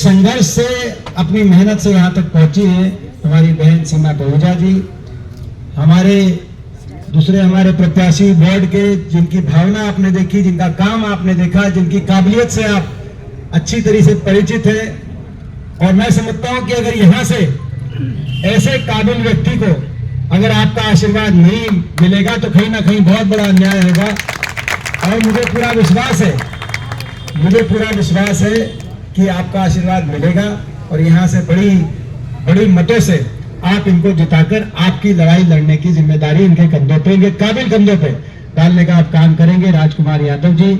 संघर्ष से, अपनी मेहनत से यहाँ तक पहुंची है हमारी बहन सीमा पहुजा जी। हमारे दूसरे हमारे प्रत्याशी बोर्ड के, जिनकी भावना आपने देखी, जिनका काम आपने देखा, जिनकी काबिलियत से आप अच्छी तरह से परिचित है। और मैं समझता हूं कि अगर यहां से ऐसे काबिल व्यक्ति को अगर आपका आशीर्वाद नहीं मिलेगा तो कहीं ना कहीं बहुत बड़ा अन्याय होगा। और मुझे पूरा विश्वास है कि आपका आशीर्वाद मिलेगा और यहां से बड़ी मतों से आप इनको जिताकर आपकी लड़ाई लड़ने की जिम्मेदारी इनके कंधों पे, इनके काबिल कंधों पे डालने का आप काम करेंगे। राजकुमार यादव जी,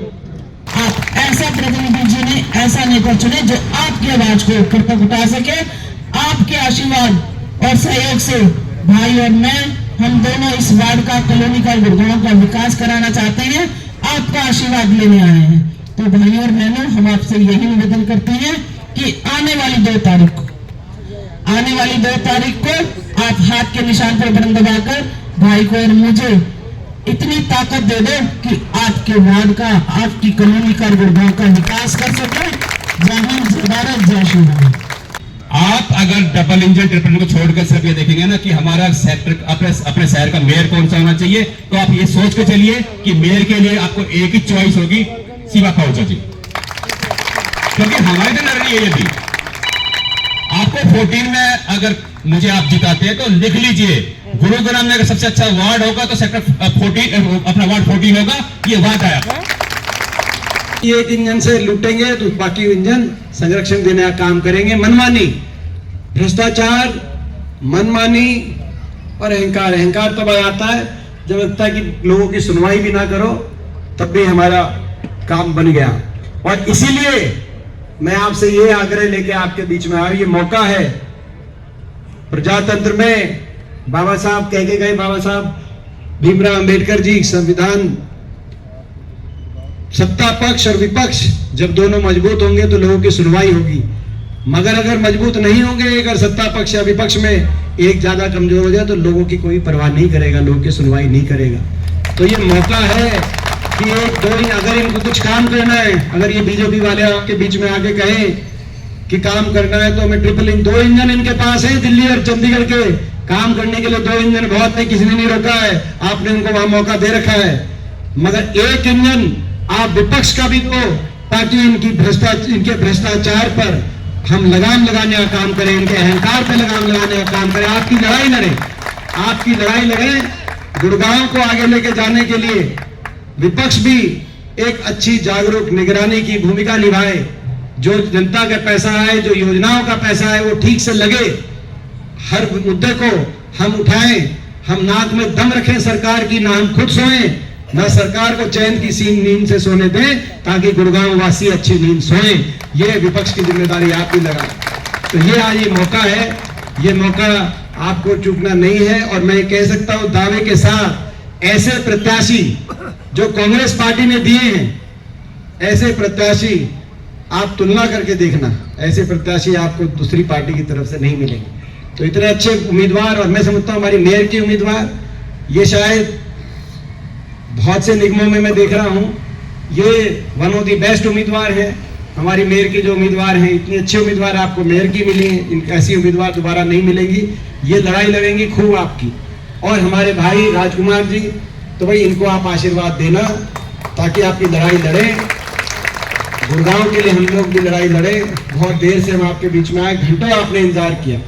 आप ऐसा प्रतिनिधि चुने, ऐसा नेता चुने जो आपकी आवाज को ऊपर तक उठा सके। आपके आशीर्वाद और सहयोग से भाई और मैं, हम दोनों इस वार्ड का, कॉलोनी का, गुड़गांव का विकास कराना चाहते हैं। आपका आशीर्वाद लेने आए हैं। तो भाई और बहनों, हम आपसे यही निवेदन करते हैं कि आने वाली 2 तारीख को आप हाथ के निशान पर बटन दबाकर भाई को और मुझे इतनी ताकत दे दो कि आपके वार्ड का, आपकी कॉलोनी का, गुड़गांव का विकास कर सके। जय हिंद, भारत, जय श्री राम। आप अगर डबल इंजन ट्रिपल इंजन को छोड़कर सिर्फ ये देखेंगे ना कि हमारा सेक्टर, अपने शहर का मेयर कौन सा होना चाहिए, तो आप ये सोच के चलिए कि मेयर के लिए आपको एक ही चॉइस होगी, सीमा पहुंचा जी। क्योंकि हमारे तो लड़ रही है ये भी। आपको 14 में अगर मुझे आप जिताते हैं तो लिख लीजिए, गुरुग्राम में अगर सबसे अच्छा वार्ड होगा तो सेक्टर 14, अपना वार्ड 14 होगा। ये वार्ड आया, एक इंजन से लूटेंगे तो बाकी इंजन संरक्षण देने का काम करेंगे। मनमानी, भ्रष्टाचार, मनमानी और अहंकार तब आता है जब लगता है कि लोगों की सुनवाई भी ना करो, तब भी हमारा काम बन गया। और इसीलिए मैं आपसे ये आग्रह लेके आपके बीच में आया। ये मौका है, प्रजातंत्र में बाबा साहब कह के गए, बाबा साहब भीमराव अंबेडकर जी, संविधान, सत्ता पक्ष और विपक्ष जब दोनों मजबूत होंगे तो लोगों की सुनवाई होगी। मगर अगर मजबूत नहीं होंगे, अगर सत्ता पक्ष या विपक्ष में एक ज्यादा कमजोर हो जाए तो लोगों की कोई परवाह नहीं करेगा, लोगों की सुनवाई नहीं करेगा। तो ये मौका है कि एक दो ही, अगर इनको कुछ काम करना है, अगर ये बीजेपी वाले आपके बीच में आके कहें कि काम करना है तो हमें 2 इंजन इनके पास है, दिल्ली और चंडीगढ़ के काम करने के लिए 2 इंजन बहुत है, किसी ने नहीं रोका है, आपने उनको वहां मौका दे रखा है। मगर एक इंजन आप विपक्ष का भी दो, ताकि इनके भ्रष्टाचार पर हम लगाम लगाने का काम करें, इनके अहंकार पर लगाम लगाने का काम करें। आपकी लड़ाई लड़े। गुड़गांव को आगे लेके जाने के लिए विपक्ष भी एक अच्छी जागरूक निगरानी की भूमिका निभाए। जो जनता का पैसा है, जो योजनाओं का पैसा है, वो ठीक से लगे। हर मुद्दे को हम उठाएं, हम नाक में दम रखें सरकार की, ना हम खुद सोएं, ना सरकार को चैन की नींद से सोने दें, ताकि गुड़गांव वासी अच्छी नींद सोएं। ये विपक्ष की जिम्मेदारी आपकी लगा। तो ये आज ये मौका है, ये मौका आपको चूकना नहीं है। और मैं कह सकता हूं दावे के साथ, ऐसे प्रत्याशी जो कांग्रेस पार्टी ने दिए हैं, ऐसे प्रत्याशी आप तुलना करके देखना, ऐसे प्रत्याशी आपको दूसरी पार्टी की तरफ से नहीं मिलेंगे। तो इतने अच्छे उम्मीदवार, और मैं समझता हूं हमारी मेयर की उम्मीदवार, ये शायद बहुत से निगमों में मैं देख रहा हूं, ये वन ऑफ द बेस्ट उम्मीदवार है। हमारी मेयर की जो उम्मीदवार हैं, इतनी अच्छी उम्मीदवार आपको मेयर की मिली है, ऐसी उम्मीदवार दोबारा नहीं मिलेंगी। ये लड़ाई लड़ेंगी खूब आपकी। और हमारे भाई राजकुमार जी, तो भाई इनको आप आशीर्वाद देना ताकि आपकी लड़ाई लड़े, गुड़गांव के लिए हम लोग भी लड़ाई लड़े। बहुत देर से हम आपके बीच में आए, घंटों आपने इंतजार किया,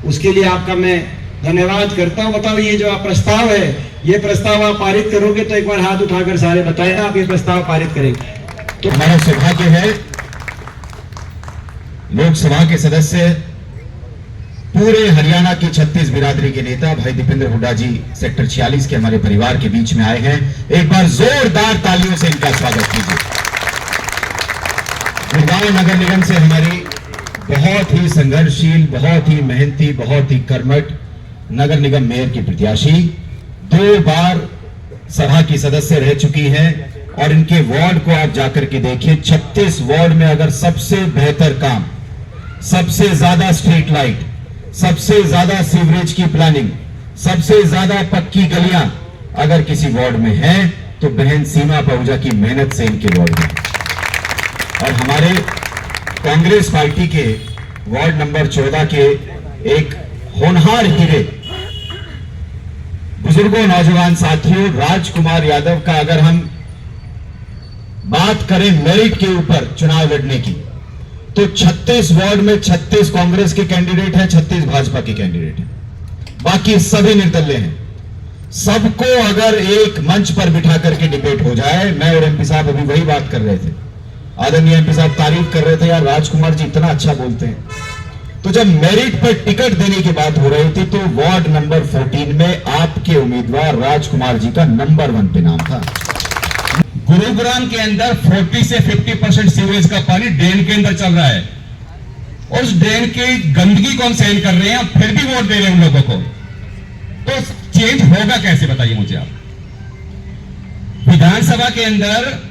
उसके लिए आपका मैं धन्यवाद करता हूं। बताओ, ये जो आप प्रस्ताव है, ये प्रस्ताव आप पारित करोगे तो एक बार हाथ उठाकर सारे बताएं, आप ये प्रस्ताव पारित करेंगे। तो हमारा सौभाग्य है लोकसभा के सदस्य, पूरे हरियाणा की 36 बिरादरी के नेता भाई दीपेंद्र हुड्डा जी सेक्टर 46 के हमारे परिवार के बीच में आए हैं। एक बार जोरदार तालियों से इनका स्वागत कीजिए। गुड़गांव नगर निगम से हमारी बहुत ही संघर्षशील, बहुत ही मेहनती, बहुत ही कर्मठ नगर निगम मेयर की प्रत्याशी, 2 बार सभा की सदस्य रह चुकी हैं। और इनके वार्ड को आप जाकर के देखिए, 36 वार्ड में अगर सबसे बेहतर काम, सबसे ज्यादा स्ट्रीट लाइट, सबसे ज्यादा सीवरेज की प्लानिंग, सबसे ज्यादा पक्की गलियां अगर किसी वार्ड में है तो बहन सीमा पहुजा की मेहनत से इनके वार्ड में। और हमारे कांग्रेस पार्टी के वार्ड नंबर 14 के एक होनहार हीरे, बुजुर्गों, नौजवान साथियों, राजकुमार यादव का अगर हम बात करें मेरिट के ऊपर चुनाव लड़ने की, तो 36 वार्ड में 36 कांग्रेस के कैंडिडेट हैं, 36 भाजपा के कैंडिडेट हैं, बाकी सभी निर्दलीय हैं। सबको अगर एक मंच पर बिठा करके डिबेट हो जाए, मैं और एमपी साहब अभी वही बात कर रहे थे, आदरणीय एमपी साहब तारीफ कर रहे थे, यार राजकुमार जी इतना अच्छा बोलते हैं। तो जब मेरिट पर टिकट देने की बात हो रही थी, तो वार्ड नंबर 14 में आपके उम्मीदवार राजकुमार जी का नंबर 1 पे नाम था। गुरुग्राम के अंदर 40 से 50% सीवेज का पानी ड्रेन के अंदर चल रहा है, और उस ड्रेन की गंदगी को हम सहन कर रहे हैं, फिर भी वोट दे रहे हैं उन लोगों को। तो चेंज होगा कैसे, बताइए मुझे आप। विधानसभा के अंदर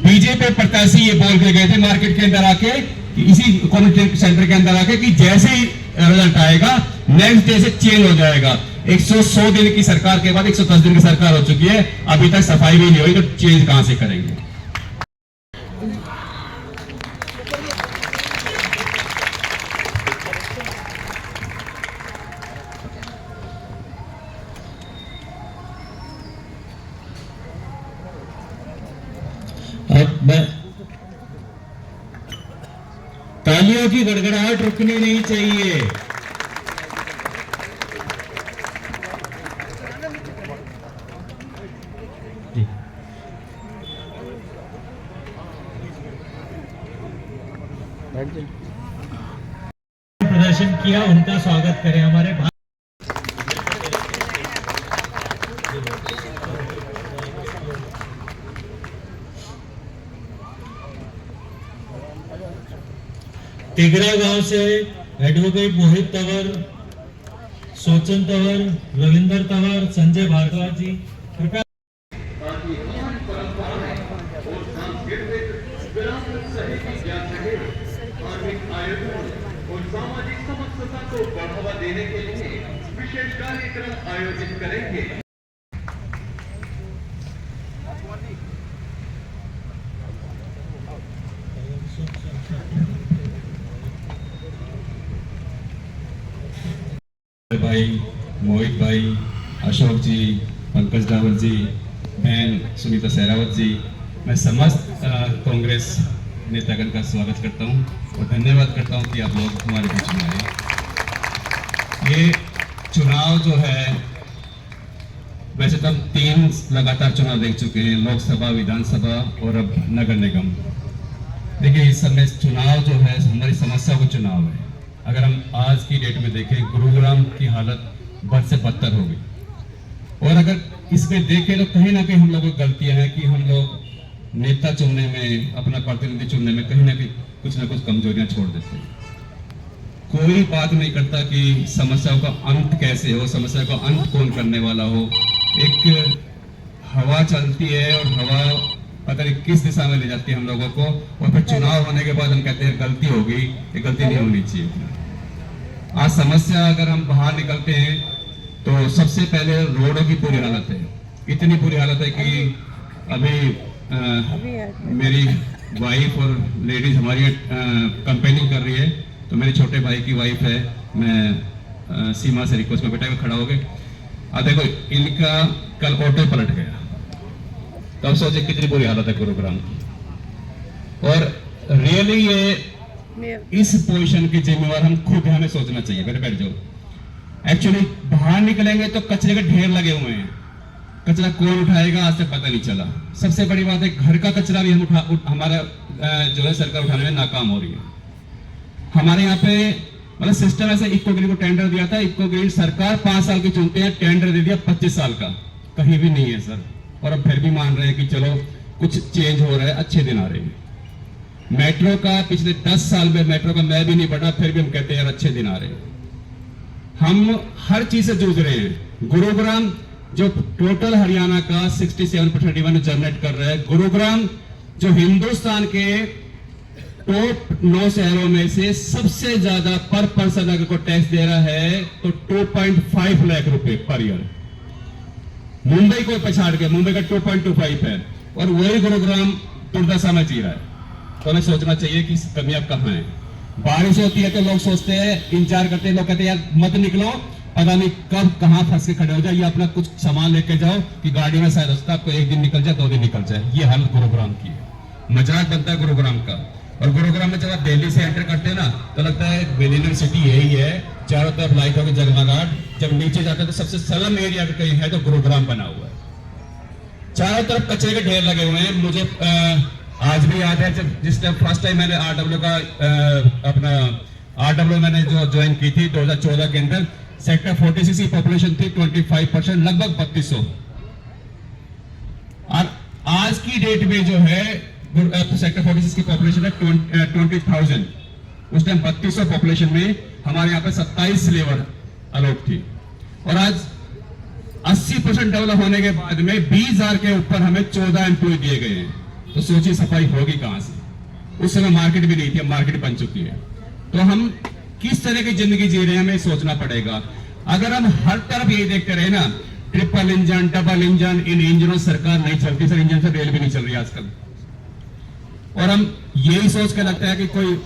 बीजेपी प्रत्याशी ये बोल के गए थे मार्केट के अंदर आके, कि इसी कम्युनिटी सेंटर के अंदर आके, कि जैसे ही रिजल्ट आएगा नेक्स्ट डे से चेंज हो जाएगा। 100 दिन की सरकार के बाद 110 दिन की सरकार हो चुकी है, अभी तक सफाई भी नहीं हुई, तो चेंज कहां से करेंगे। अब मैं तालियों की गड़गड़ाहट रुकनी नहीं चाहिए। प्रदर्शन किया, उनका स्वागत करें हमारे तिगरा गांव से एडवोकेट मोहित तंवर, सोचन तंवर, रविंदर तंवर, संजय भारद्वाज जी कृपया। सामाजिक समरसता को बढ़ावा देने के लिए विशेष कार्यक्रम आयोजित करेंगे। भाई मोहित भाई, अशोक जी, पंकज रावल जी, बहन सुनीता सहरावत जी, मैं समस्त कांग्रेस नेतागण का स्वागत करता हूं और धन्यवाद करता हूं कि आप लोग हमारे बीच में आए। ये चुनाव जो है, वैसे तो हम 3 लगातार चुनाव देख चुके हैं, लोकसभा, विधानसभा और अब नगर निगम। देखिए इस समय चुनाव जो है हमारी समस्या का चुनाव है। अगर हम आज की डेट में देखें, गुरुग्राम की हालत बद से बदतर हो गई, और अगर इसमें देखें तो कहीं ना कहीं हम लोगों की गलतियां हैं कि हम लोग नेता चुनने में, अपना प्रतिनिधि चुनने में कहीं ना कहीं कुछ ना कुछ कमजोरियां छोड़ देते हैं। कोई बात नहीं करता कि समस्याओं का अंत कैसे हो, समस्या का अंत कौन करने वाला हो। एक हवा चलती है और हवा पता नहीं किस दिशा में ले जाती है हम लोगों को, और फिर चुनाव होने के बाद हम कहते हैं गलती हो गई। ये गलती नहीं होनी चाहिए। आज समस्या अगर हम बाहर निकलते हैं तो सबसे पहले रोडों की पूरी हालत है, इतनी बुरी हालत है कि अभी मेरी वाइफ और लेडीज हमारी कंपेनिंग कर रही है, तो मेरे छोटे भाई की वाइफ है, मैं सीमा से रिक्वेस्ट में बेटा खड़ा हो गए। अब देखो इनका कल ऑटो पलट गया, तब सोचे कितनी बुरी हालत है गुरुग्राम की। और रियली ये इस पोजीशन की जिम्मेवार हम खुद, हमें सोचना चाहिए। मेरे बैठ जाओ। एक्चुअली बाहर निकलेंगे तो कचरे के ढेर लगे हुए हैं, कचरा कौन उठाएगा आज तक पता नहीं चला। सबसे बड़ी बात है घर का कचरा भी हमारा जो है सरकार उठाने में नाकाम हो रही है। हमारे यहाँ पे मतलब सिस्टम ऐसा, इको ग्रीन को टेंडर दिया था, इको ग्रीन सरकार 5 साल की चुनते हैं, टेंडर दे दिया 25 साल का, कहीं भी नहीं है सर। और अब फिर भी मान रहे हैं कि चलो कुछ चेंज हो रहा है, अच्छे दिन आ रहे हैं। मेट्रो का पिछले 10 साल में मेट्रो का मैं भी नहीं बढ़ा, फिर भी हम कहते हैं यार अच्छे दिन आ रहे हैं। हम हर चीज से जूझ रहे हैं। गुरुग्राम जो टोटल हरियाणा का 67% रेवेन्यू जनरेट कर रहा है, गुरुग्राम जो हिंदुस्तान के टॉप 9 शहरों में से सबसे ज्यादा पर पर्सन अगर को टैक्स दे रहा है तो 2.5 लाख रुपए पर ईयर। मुंबई को पछाड़ के, मुंबई का 2.25 है, और वही गुरुग्राम दुर्दशा में जी रहा है। तो हमें सोचना चाहिए कि कमियां कहां हैं। बारिश होती है तो लोग सोचते हैं, इंतजार करते हैं, लोग कहते हैं यार मत निकलो, पता नहीं कब कहाँ फंस के खड़े हो जाए, या अपना कुछ सामान लेके जाओ कि गाड़ी में शायद रास्ता आपको 1 दिन निकल जाए, 2 दिन निकल जाए। ये हालत गुरुग्राम की है। मजाक बनता है गुरुग्राम का। और गुरुग्राम में जब आप दिल्ली से एंटर करते हैं ना तो लगता है बिलियनर सिटी यही है, चारों तरफ लाइटों की जगमगाहट। जब नीचे जाते हैं तो सबसे स्लम एरिया कहीं है तो गुरुग्राम बना हुआ है, चारों तरफ कचरे के ढेर लगे हुए हैं। मुझे आज भी याद है जब जिस टाइम फर्स्ट टाइम मैंने आरडब्ल्यू का अपना आरडब्ल्यू मैंने जो ज्वाइन की थी 2014 के अंदर, सेक्टर 46 की पॉपुलेशन थी 25%, लगभग 3200। और आज की डेट में जो है सेक्टर 46 की पॉपुलेशन है 20,000। उस टाइम 3200 पॉपुलेशन में हमारे यहाँ पे 27 लेबर अलॉट थी। और आज 80% डेवलप होने के बाद में 20,000 के ऊपर हमें 14 एम्प्लॉय दिए गए हैं। तो सोचिए सफाई होगी कहां से। उस समय मार्केट भी नहीं थी, अब मार्केट बन चुकी है। तो हम किस तरह की जिंदगी जी रहे हैं हमें सोचना पड़ेगा। अगर हम हर तरफ यही देखते रहे ना, ट्रिपल इंजन, डबल इंजन, इन इंजनों सरकार नहीं चलती सर, इंजन से रेल भी नहीं चल रही आजकल। और हम यही सोच के लगता है कि कोई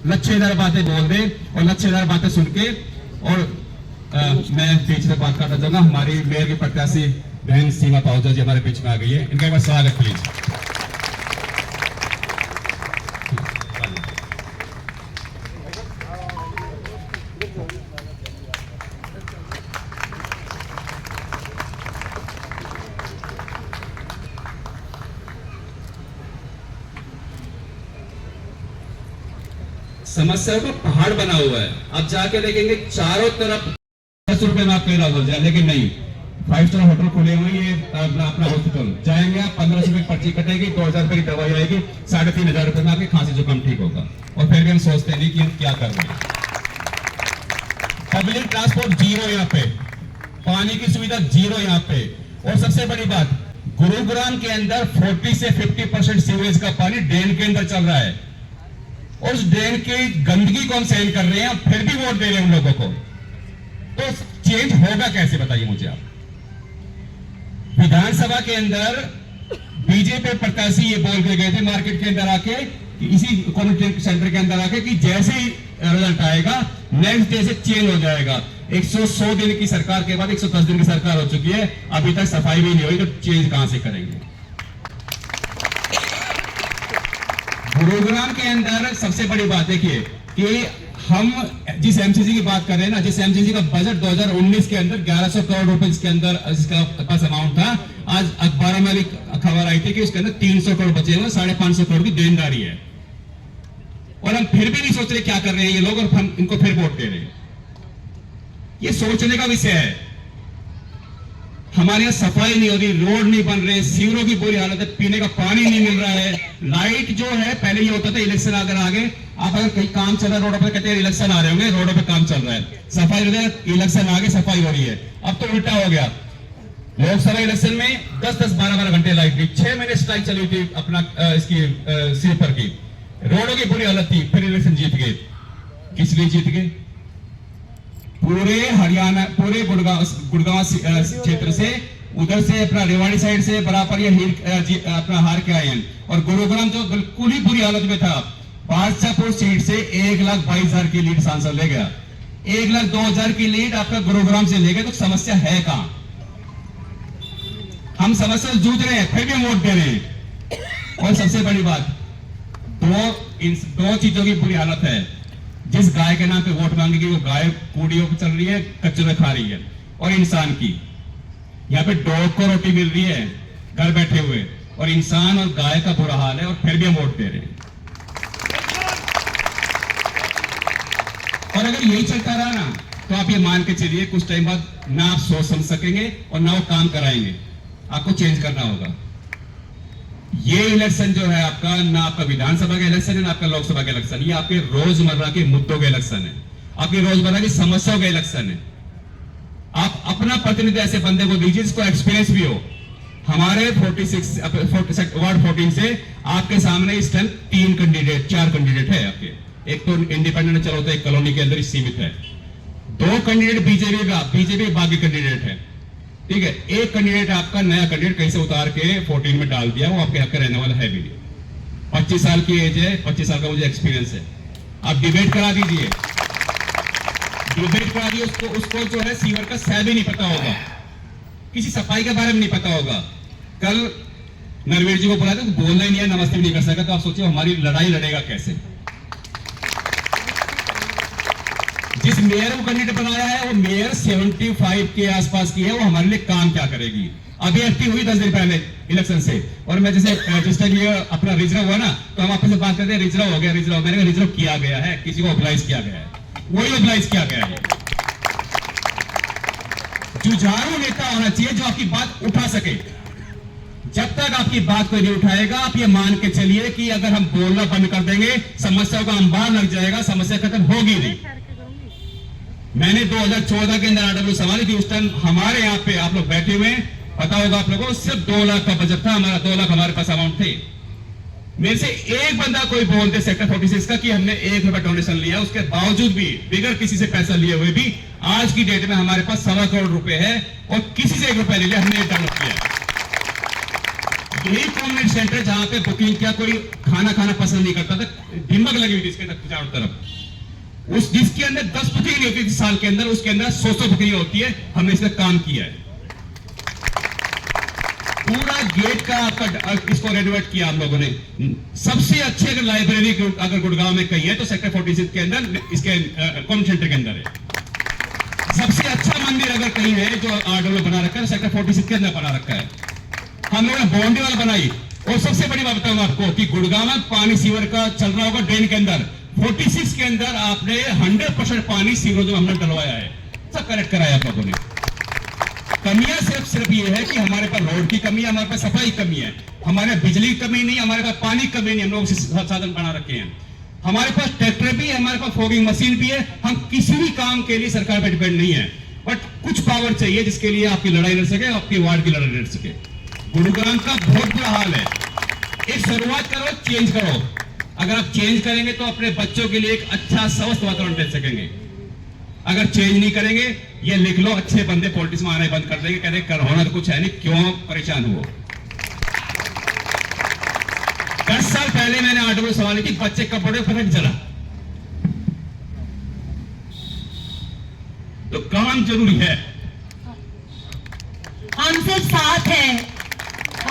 लच्छेदार बातें बोल दे और लच्छेदार बातें सुन के। और मैं बीच में बात करना चाहूंगा, हमारी मेयर की प्रत्याशी बहन सीमा पाहुजा जी हमारे बीच में आ गई है, इनका एक बार स्वागत प्लीज। समस्या का पहाड़ बना हुआ है। आप जाके देखेंगे चारों तरफ 10 रुपए में आपको इलाज हो जाए, लेकिन नहीं। 5 स्टार होटल खुले हुए, ये अपना हॉस्पिटल जाएंगे आप, 1500 रुपए पर्ची कटेगी, 2000 रुपए की दवाई आएगी, 3,500 रुपए में आपकी खांसी जुकाम ठीक होगा। और फिर भी हम सोचते नहीं कि हम क्या कर रहे हैं। पब्लिक ट्रांसपोर्ट जीरो यहाँ पे, पानी की सुविधा जीरो यहाँ पे। और सबसे बड़ी बात, गुरुग्राम के अंदर 40 से 50% सीवेज का पानी ड्रेन के अंदर चल रहा है। और उस ड्रेन की गंदगी कौन सहन कर रहे हैं, फिर भी वोट दे रहे हैं उन लोगों को। तो चेंज होगा कैसे बताइए मुझे आप। विधानसभा के अंदर बीजेपी प्रत्याशी ये बोल के गए थे मार्केट के अंदर आके, कि इसी कम्युनिटी सेंटर के अंदर आके, कि जैसे ही रिजल्ट आएगा नेक्स्ट डे से चेंज हो जाएगा। 100 दिन की सरकार के बाद 110 दिन की सरकार हो चुकी है, अभी तक सफाई भी नहीं हुई, तो चेंज कहां से करेंगे। गुरुग्राम के अंदर सबसे बड़ी बात देखिए कि हम जिस एमसीसी की बात कर रहे हैं ना, जिस एमसीसी का बजट 2019 के अंदर 1100 करोड़ रुपए इसके अंदर इसका पास अमाउंट था, आज अखबारों में खबर आई थी कि उसके अंदर 300 करोड़ बचे हुए, 550 करोड़ की देनदारी है। और हम फिर भी नहीं सोच रहे क्या कर रहे हैं ये लोग, और हम इनको फिर वोट दे रहे हैं। ये सोचने का विषय है। हमारे यहाँ सफाई नहीं हो रही, रोड नहीं बन रहे, सीवरों की बुरी हालत है, पीने का पानी नहीं मिल रहा है। लाइट जो है, पहले ये होता था इलेक्शन अगर आगे आप अगर कहीं काम चल रहा है रोडों पर, कहते हैं इलेक्शन आ रहे होंगे, रोडों पे काम चल रहा है, सफाई हो रही है, इलेक्शन आगे सफाई हो रही है। अब तो उल्टा हो गया। लोकसभा इलेक्शन में 10-10, 12-12 घंटे लाइट थी, 6 महीने स्ट्राइक चली थी अपना इसकी स्लीपर की, रोडों की बुरी हालत थी, फिर इलेक्शन जीत गए। किस लिए जीत गए? पूरे हरियाणा, पूरे गुड़गांव क्षेत्र से, उधर से अपना रेवाड़ी साइड से बराबर ये अपना हार के आए हैं। और गुरुग्राम जो बिल्कुल ही बुरी हालत में था, बादशाहपुर सीट से 1,22,000 की लीड सांसद ले गया, 1,02,000 की लीड आपका गुरुग्राम से ले गए। तो समस्या है कहां? हम समस्या से जूझ रहे हैं, फिर भी वोट दे रहे हैं। और सबसे बड़ी बात, दो चीजों की बुरी हालत है। जिस गाय के नाम पे वोट मांगेगी वो गाय कूड़ियों पे चल रही है, कचरे खा रही है। और इंसान की, यहाँ पे डॉग को रोटी मिल रही है घर बैठे हुए, और इंसान और गाय का बुरा हाल है, और फिर भी हम वोट दे रहे हैं। और अगर यही चलता रहा ना, तो आप ये मान के चलिए कुछ टाइम बाद ना आप सोच समझ सकेंगे और ना वो काम कराएंगे। आपको चेंज करना होगा। ये इलेक्शन जो है आपका, ना आपका विधानसभा का इलेक्शन है, ना आपका लोकसभा का इलेक्शन, ये आपके रोजमर्रा के मुद्दों का इलेक्शन है, आपकी रोजमर्रा की समस्याओं का इलेक्शन है। आप अपना प्रतिनिधि ऐसे बंदे को दीजिए जिसको एक्सपीरियंस भी हो। हमारे 46 वार्ड 14 से आपके सामने इस टाइम 4 कैंडिडेट है आपके। एक तो इंडिपेंडेंट चला होता है, एक कॉलोनी के अंदर सीमित है। 2 कैंडिडेट बीजेपी बागी कैंडिडेट है, ठीक है। एक कैंडिडेट आपका नया कैंडिडेट कहीं से उतार के 14 में डाल दिया, वो आपके हक का रहने वाला है भी नहीं। 25 साल की एज है, 25 साल का मुझे एक्सपीरियंस है। आप डिबेट करा दीजिए, डिबेट करा दिए। उसको जो है सीवर का सह भी नहीं पता होगा, किसी सफाई के बारे में नहीं पता होगा। कल नरवीर जी को बुलाया तो बोलना ही नहीं है, नमस्ते भी नहीं कर सका, तो आप सोचिए हमारी लड़ाई लड़ेगा कैसे। जिस मेयर को कैंडिडेट बनाया है वो मेयर 75 के आसपास की है, वो हमारे लिए काम क्या करेगी। अभी एक्टिव हुई 10 दिन पहले इलेक्शन से, और मैं जैसे जिस टाइम ये अपना रिजर्व हुआ ना, तो हम आपस में बात करते हैं रिजर्व हो गया, रिजर्व। मैंने कहा रिजर्व किया गया है, किसी को अप्लाइज किया गया है, वही अप्लाइज किया गया है। जुझारू नेता होना चाहिए जो आपकी बात उठा सके। जब तक आपकी बात कोई नहीं उठाएगा, आप ये मान के चलिए कि अगर हम बोलना बंद कर देंगे, समस्याओं का अंबार लग जाएगा, समस्या खत्म होगी नहीं। मैंने 2014 के अंदर आरडब्ल्यू संभाली थी, उस टाइम हमारे यहाँ पे आप लोग बैठे हुए, पता होगा आप लोगों को, सिर्फ 2 लाख का बजट था हमारा, 2 लाख हमारे पास अमाउंट थे। मेरे से एक बंदा कोई बोलते सेक्टर 46 का कि हमने 1 रुपया डोनेशन लिया, उसके बावजूद भी बिगर किसी से पैसा लिए हुए भी आज की डेट में हमारे पास 1.25 करोड़ रुपए है, और किसी से 1 रुपया ले लिया, हमने डेवलप किया है। यही कम्युनिटी सेंटर जहां पे बुकिंग किया, कोई खाना पसंद नहीं करता था, दिमाग लगी हुई थी इसके चारों तरफ, उस जिसके अंदर 10 बुकिंग नहीं होती थी साल के अंदर, उसके अंदर 100 बुकिंग होती है। हमने इसमें काम किया है, पूरा गेट का आपका इसको रेनोवेट किया हम लोगों ने। सबसे अच्छी अगर लाइब्रेरी अगर गुड़गांव में कही है तो सेक्टर 46 के अंदर, इसके कम्युनिटी सेंटर के अंदर है। सबसे अच्छा मंदिर अगर कहीं है जो आरडब्ल्यू बना रखा है, सेक्टर 46 के अंदर बना रखा है। हम लोगों ने बाउंड्री वाला बनाई, और सबसे बड़ी बात बताऊंगा आपको कि गुड़गांव में पानी सीवर का चल रहा होगा ड्रेन के अंदर, 46 के अंदर आपने 100% पानी सीवरेज में हमने डलवाया है, सब करेक्ट कराया आप लोगों ने। कमियां सिर्फ ये है कि हमारे पास रोड की कमी है, हमारे पास सफाई की कमी है, हमारे बिजली की कमी नहीं, हमारे पास पानी की कमी नहीं, हम लोग साधन बना रखे हैं। हमारे पास ट्रैक्टर भी है, हमारे पास फॉगिंग मशीन भी है, हम किसी भी काम के लिए सरकार पर डिपेंड नहीं है। बट कुछ पावर चाहिए जिसके लिए आपकी लड़ाई लड़ सके, आपकी वार्ड की लड़ाई लड़ सके। गुरुग्राम का बहुत बुरा हाल है, एक शुरुआत करो, चेंज करो। अगर आप चेंज करेंगे तो अपने बच्चों के लिए एक अच्छा स्वस्थ वातावरण दे सकेंगे। अगर चेंज नहीं करेंगे, ये लिख लो, अच्छे बंदे पॉलिटिक्स में आने बंद कर देंगे, कह रहे होना तो कुछ है नहीं, क्यों परेशान हुआ। 10 साल पहले मैंने आरडब्ल्यू सवाल की, बच्चे कब बड़े पता नहीं चला। तो काम जरूरी है, हम सब साथ हैं।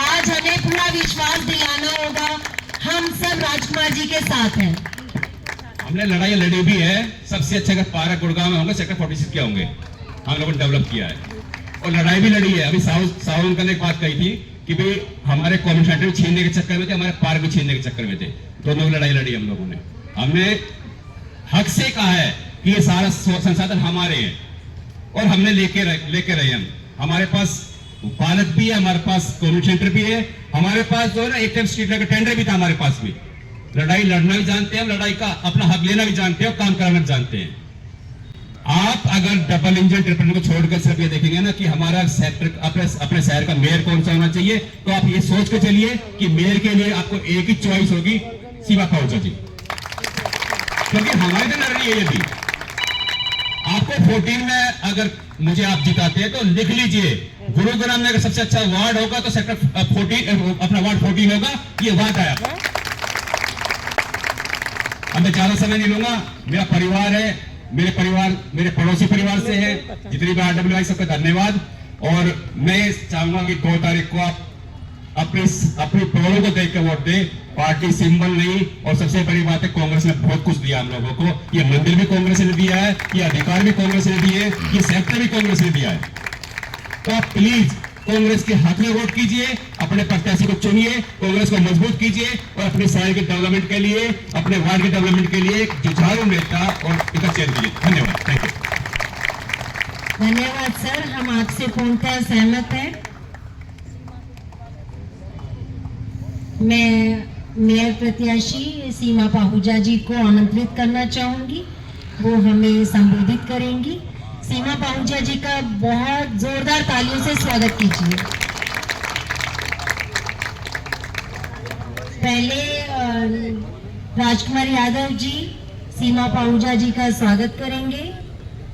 आज हमें पूरा विश्वास दिलाना होगा, हम सब राजकुमार जी के साथ हैं। हमने लड़ाई लड़ी भी है। सबसे अच्छे अगर पार्क गुड़गांव में होंगे, सेक्टर 46 के होंगे, हम लोगों ने डेवलप किया है, और लड़ाई भी लड़ी है। अभी साहू अंकल ने एक बात कही थी कि भाई हमारे कॉम्युनिटी सेंटर छीनने के चक्कर में थे, हमारे पार्क भी छीनने के चक्कर में थे, दोनों लड़ाई लड़ी हम लोगों ने। हमने हक से कहा है कि ये सारा संसाधन हमारे हैं, और हमने लेके रहे हम। हमारे पास पार्क भी है, हमारे पास कम्युनिटी सेंटर भी है, हमारे पास जो है ना एक टाइम स्ट्रीट लाइट का टेंडर भी था हमारे पास भी। लड़ाई लड़ना भी जानते हैं, लड़ाई का अपना हक लेना भी जानते हैं, और काम कराना भी जानते हैं। आप अगर डबल इंजन ट्रिपल को छोड़कर सिर्फ ये देखेंगे ना कि हमारा सेक्टर अपने शहर का मेयर कौन सा होना चाहिए, तो आप ये सोच के चलिए कि मेयर के लिए आपको एक ही चॉइस होगी, सीमा पाहुजा जी, क्योंकि हमारे दिन लड़ रही है। ये भी आपको 14 में अगर मुझे आप जिताते हैं तो लिख लीजिए, गुरुग्राम में अगर सबसे अच्छा वार्ड होगा तो सेक्टर 14 अपना वार्ड 14 होगा, ये वार्ड आया। अब मैं ज्यादा समय नहीं लूंगा, मेरा परिवार है, मेरे पड़ोसी परिवार से है, जितनी भी आरडब्ल्यू आई सबका धन्यवाद। और मैं चाहूंगा कि 2 तारीख को आप अपनी पेड़ों को देख कर वोट दे, पार्टी सिंबल नहीं। और सबसे बड़ी बात है, कांग्रेस ने बहुत कुछ दिया हम लोगों को, ये मंदिर भी कांग्रेस ने दिया है, ये अधिकार भी कांग्रेस ने दिए, ये सेक्टर भी कांग्रेस ने दिया है। तो आप प्लीज कांग्रेस के हक में वोट कीजिए, अपने प्रत्याशी को चुनिए, कांग्रेस को मजबूत कीजिए, और अपने शहर के डेवलपमेंट के लिए, अपने वार्ड के डेवलपमेंट के लिए एक जुझारू नेता और पिता चयन कीजिए। धन्यवाद, थैंक यू। धन्यवाद सर, हम आपसे पूर्णतः सहमत हैं। मैं मेयर प्रत्याशी सीमा पाहुजा जी को आमंत्रित करना चाहूंगी, वो हमें संबोधित करेंगी। सीमा पाहुजा जी का बहुत जोरदार तालियों से स्वागत कीजिए। पहले राजकुमार यादव जी सीमा पाहुजा जी का स्वागत करेंगे,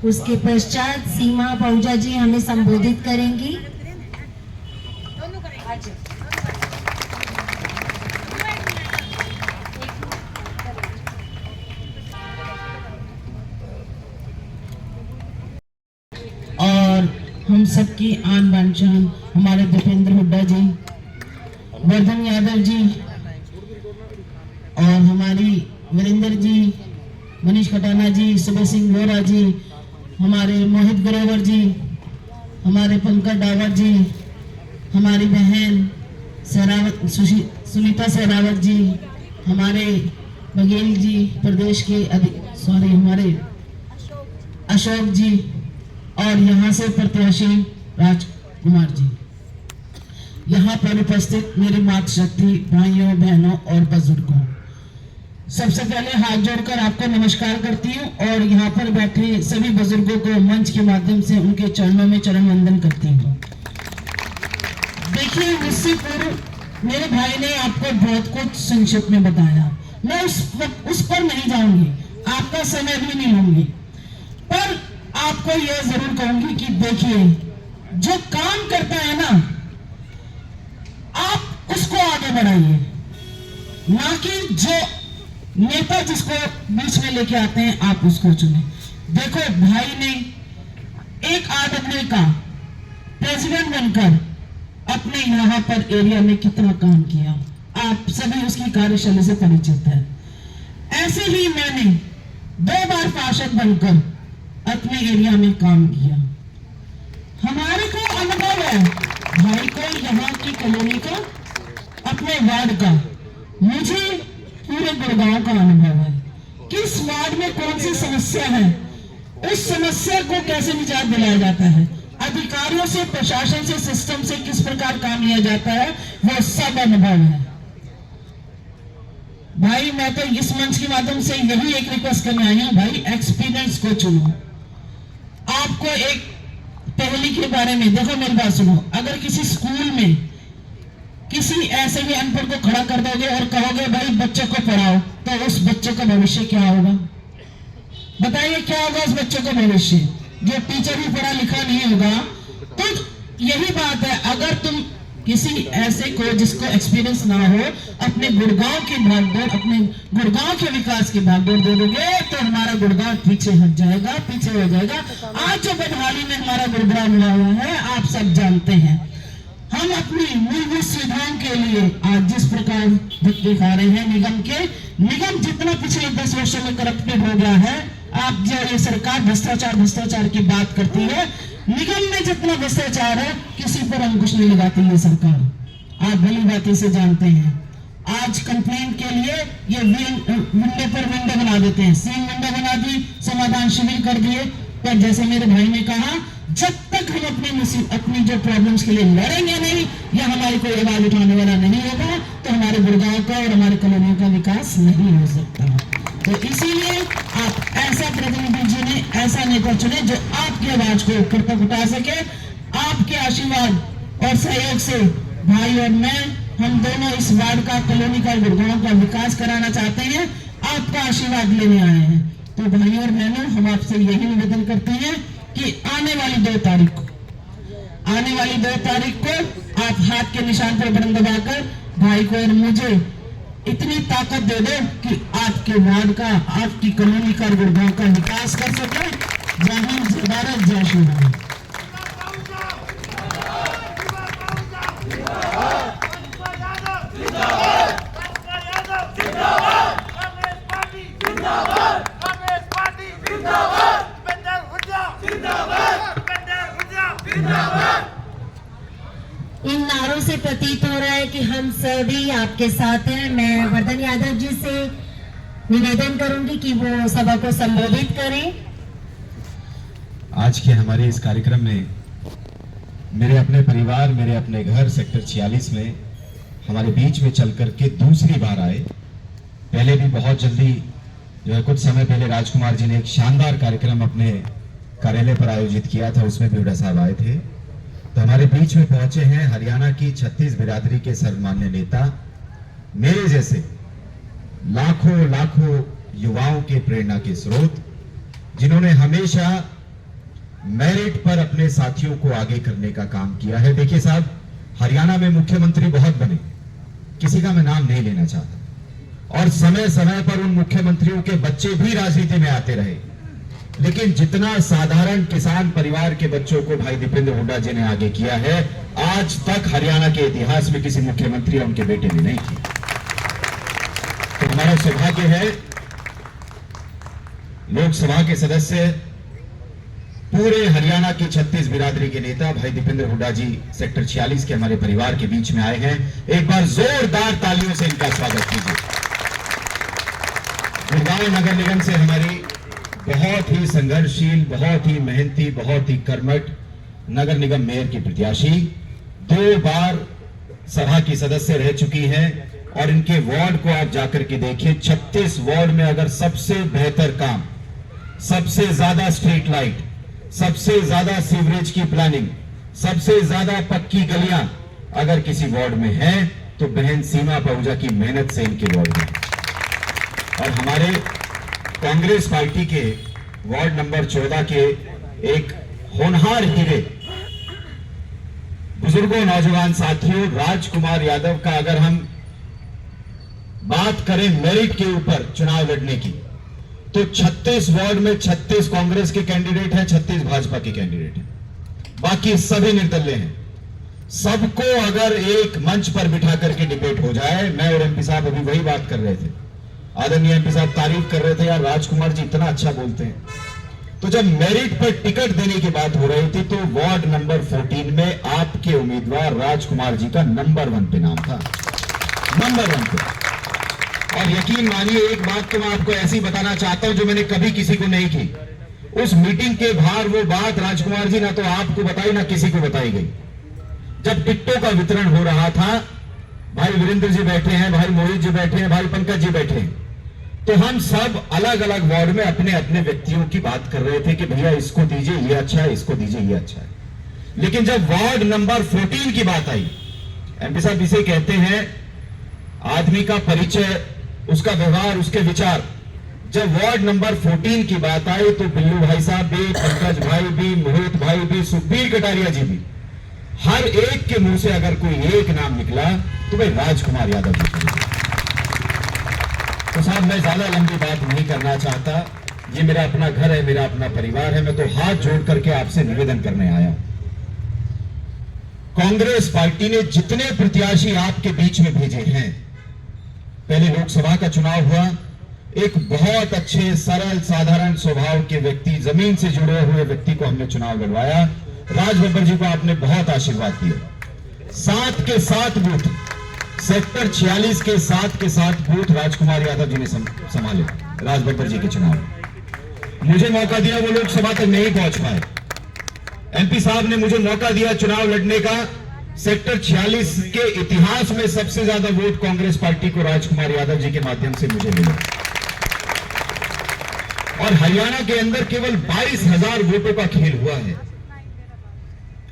उसके पश्चात सीमा पाहुजा जी हमें संबोधित करेंगी। हम सबकी आन बान शान हमारे दीपेंद्र हुड्डा जी, वर्धन यादव जी और हमारी वीरेंद्र जी, मनीष खटाना जी, सुबह सिंह वोरा जी, हमारे मोहित ग्रोवर जी, हमारे पंकज डावर जी, हमारी बहन सुनीता सहरावत जी, हमारे बघेल जी, प्रदेश के हमारे अशोक जी और यहाँ से प्रत्याशी राजकुमार जी, यहाँ पर उपस्थित मेरे मातृशक्ति भाइयों बहनों और बुजुर्गों, सबसे पहले हाथ जोड़कर आपको नमस्कार करती हूँ और यहाँ पर बैठे सभी बुजुर्गों को मंच के माध्यम से उनके चरणों में चरण वंदन करती हूँ। देखिए, मुझसे पूर्व मेरे भाई ने आपको बहुत कुछ संक्षिप्त में बताया, मैं उस पर नहीं जाऊंगी, आपका समय भी नहीं लूंगी, पर आपको यह जरूर कहूंगी कि देखिए, जो काम करता है ना, आप उसको आगे बढ़ाइए, ना कि जो नेता जिसको बीच में लेके आते हैं आप उसको चुने। देखो, भाई ने एक आदमी का प्रेसिडेंट बनकर अपने यहाँ पर एरिया में कितना काम किया, आप सभी उसकी कार्यशैली से परिचित है। ऐसे ही मैंने 2 बार पार्षद बनकर अपने एरिया में काम किया। हमारे को अनुभव है, भाई को यहाँ की कॉलोनी का, अपने वार्ड का, मुझे पूरे गुड़गांव का अनुभव है। किस वार्ड में कौन सी समस्या है, उस समस्या को कैसे निजात दिलाया जाता है, अधिकारियों से, प्रशासन से, सिस्टम से किस प्रकार काम लिया जाता है, वो सब अनुभव है। भाई, मैं तो इस मंच के माध्यम से यही एक रिक्वेस्ट करने आई हूं, भाई एक्सपीरियंस को चुनो। आपको एक पहली के बारे में, देखो मेरी बात सुनो, अगर किसी स्कूल में किसी ऐसे ही अनपढ़ को खड़ा कर दोगे और कहोगे भाई बच्चों को पढ़ाओ, तो उस बच्चे का भविष्य क्या होगा? बताइए, क्या होगा उस बच्चे का भविष्य? जो टीचर भी पढ़ा लिखा नहीं होगा। तो यही बात है, अगर तुम किसी ऐसे को जिसको एक्सपीरियंस ना हो अपने गुड़गांव की भागदौड़, अपने गुड़गांव के विकास की भागदौड़ दे दोगे, तो हमारा गुड़गांव पीछे हट जाएगा, पीछे हो जाएगा। आज जो बदहाली में हमारा गुड़गांव मिला हुआ है, आप सब जानते हैं। हम अपनी मूलभूत सुविधाओं के लिए आज जिस प्रकार धक्के खा रहे हैं, निगम जितना पिछले 10 वर्षों में करप्टेड हो गया है। आप जो ये सरकार भ्रष्टाचार की बात करती है, निगम में जितना भ्रष्टाचार है, किसी पर अंकुश नहीं लगाती है सरकार, आप भली बातें से जानते हैं। आज कंप्लेंट के लिए ये विंडो पर विंडो बना देते हैं, सीन विंडो बना दी, समाधान शिविर कर दिए। पर जैसे मेरे भाई ने कहा, जब तक हम अपनी जो प्रॉब्लम्स के लिए लड़ेंगे नहीं, या हमारी कोई आवाज उठाने वाला नहीं होगा, तो हमारे गुड़गांव का और हमारे कॉलोनियों का विकास नहीं हो सकता। तो इसीलिए आप ऐसा प्रतिनिधि चुने, ऐसा नेता चुने जो आपकी आवाज को ऊपर तक उठा सके। आपके आशीर्वाद और सहयोग से भाई और मैं, हम दोनों इस वार्ड का, कॉलोनी का, गुड़गांव का विकास कराना चाहते हैं, आपका आशीर्वाद लेने आए हैं। तो भाई और बहनों, हम आपसे यही निवेदन करते हैं कि आने वाली 2 तारीख को आप हाथ के निशान पर बटन दबाकर भाई को और मुझे इतनी ताकत दे दो कि आपके वार्ड का, आपकी कॉलोनी का, गुड़गांव का विकास कर सके। जय हिंद, जय भारत, जय श्री राम। इन नारों से प्रतीत हो रहा है कि हम सभी आपके साथ हैं। मैं वर्धन यादव जी से निवेदन करूंगी कि वो सभा को संबोधित करें। आज के हमारे इस कार्यक्रम में मेरे अपने परिवार, मेरे अपने घर सेक्टर 46 में हमारे बीच में चल करके दूसरी बार आए। पहले भी बहुत जल्दी जो है, कुछ समय पहले राजकुमार जी ने एक शानदार कार्यक्रम अपने कार्यालय पर आयोजित किया था, उसमें भी हुड्डा साहब आए थे। तो हमारे बीच में पहुंचे हैं हरियाणा की 36 बिरादरी के सर्वमान्य नेता, मेरे जैसे लाखों युवाओं के प्रेरणा के स्रोत, जिन्होंने हमेशा मेरिट पर अपने साथियों को आगे करने का काम किया है। देखिए साहब, हरियाणा में मुख्यमंत्री बहुत बने, किसी का मैं नाम नहीं लेना चाहता, और समय समय पर उन मुख्यमंत्रियों के बच्चे भी राजनीति में आते रहे। लेकिन जितना साधारण किसान परिवार के बच्चों को भाई दीपेंद्र हुड्डा जी ने आगे किया है, आज तक हरियाणा के इतिहास में किसी मुख्यमंत्री या उनके बेटे ने नहीं किया। तो हमारा सौभाग्य है लोकसभा के सदस्य, पूरे हरियाणा की 36 बिरादरी के नेता भाई दीपेंद्र हुड्डा जी सेक्टर 46 के हमारे परिवार के बीच में आए हैं। एक बार जोरदार तालियों से इनका स्वागत कीजिए। गुड़गांव नगर निगम से हमारी बहुत ही संघर्षशील, बहुत ही मेहनती, बहुत ही कर्मठ नगर निगम मेयर की प्रत्याशी, 2 बार सभा की सदस्य रह चुकी हैं और इनके वार्ड को आप जाकर के देखिए। 36 वार्ड में अगर सबसे बेहतर काम, सबसे ज्यादा स्ट्रीट लाइट, सबसे ज्यादा सीवरेज की प्लानिंग, सबसे ज्यादा पक्की गलियां अगर किसी वार्ड में है तो बहन सीमा पहुंचा की मेहनत से इनके वार्ड में। और हमारे कांग्रेस पार्टी के वार्ड नंबर 14 के एक होनहार हीरे, बुजुर्गों, नौजवान साथियों, राजकुमार यादव का अगर हम बात करें मेरिट के ऊपर चुनाव लड़ने की, तो 36 वार्ड में 36 कांग्रेस के कैंडिडेट हैं, 36 भाजपा के कैंडिडेट हैं, बाकी सभी निर्दलीय हैं। सबको अगर एक मंच पर बिठा करके डिबेट हो जाए, मैं और एमपी साहब अभी वही बात कर रहे थे, आदरणीय एमपी साहब तारीफ कर रहे थे, यार राजकुमार जी इतना अच्छा बोलते हैं। तो जब मेरिट पर टिकट देने की बात हो रही थी तो वार्ड नंबर 14 में आपके उम्मीदवार राजकुमार जी का नंबर 1 पे नाम था, नंबर 1 पे। और यकीन मानिए, एक बात तो मैं आपको ऐसी बताना चाहता हूं जो मैंने कभी किसी को नहीं की। उस मीटिंग के बाहर वो बात राजकुमार जी ना तो आपको बताई ना किसी को बताई गई। जब टिकटों का वितरण हो रहा था, भाई वीरेंद्र जी बैठे हैं, भाई मोहित जी बैठे हैं, भाई पंकज जी बैठे हैं, तो हम सब अलग अलग वार्ड में अपने अपने व्यक्तियों की बात कर रहे थे कि भैया इसको दीजिए ये अच्छा है, इसको दीजिए ये अच्छा है। लेकिन जब वार्ड नंबर 14 की बात आई, एमपी साहब इसे कहते हैं आदमी का परिचय, उसका व्यवहार, उसके विचार। जब वार्ड नंबर 14 की बात आई तो बिल्लू भाई साहब भी, पंकज भाई भी, मोहित भाई भी, सुखबीर कटारिया जी भी, हर एक के मुंह से अगर कोई एक नाम निकला तो भाई राजकुमार यादव जी। तो साहब मैं ज्यादा लंबी बात नहीं करना चाहता, ये मेरा अपना घर है, मेरा अपना परिवार है। मैं तो हाथ जोड़ करके आपसे निवेदन करने आया हूं। कांग्रेस पार्टी ने जितने प्रत्याशी आपके बीच में भेजे हैं, पहले लोकसभा का चुनाव हुआ, एक बहुत अच्छे, सरल, साधारण स्वभाव के व्यक्ति, जमीन से जुड़े हुए व्यक्ति को हमने चुनाव लड़वाया। राज बब्बर जी को आपने बहुत आशीर्वाद दिया। 7 के 7 बूथ, सेक्टर 46 के 7 के 7 बूथ राजकुमार यादव जी ने संभाले राज बब्बर जी के चुनाव। मुझे मौका दिया, वो लोकसभा तक नहीं पहुंच पाए। एमपी साहब ने मुझे मौका दिया चुनाव लड़ने का। सेक्टर 46 के इतिहास में सबसे ज्यादा वोट कांग्रेस पार्टी को राजकुमार यादव जी के माध्यम से मुझे मिले। और हरियाणा के अंदर केवल 22,000 वोटों का खेल हुआ है।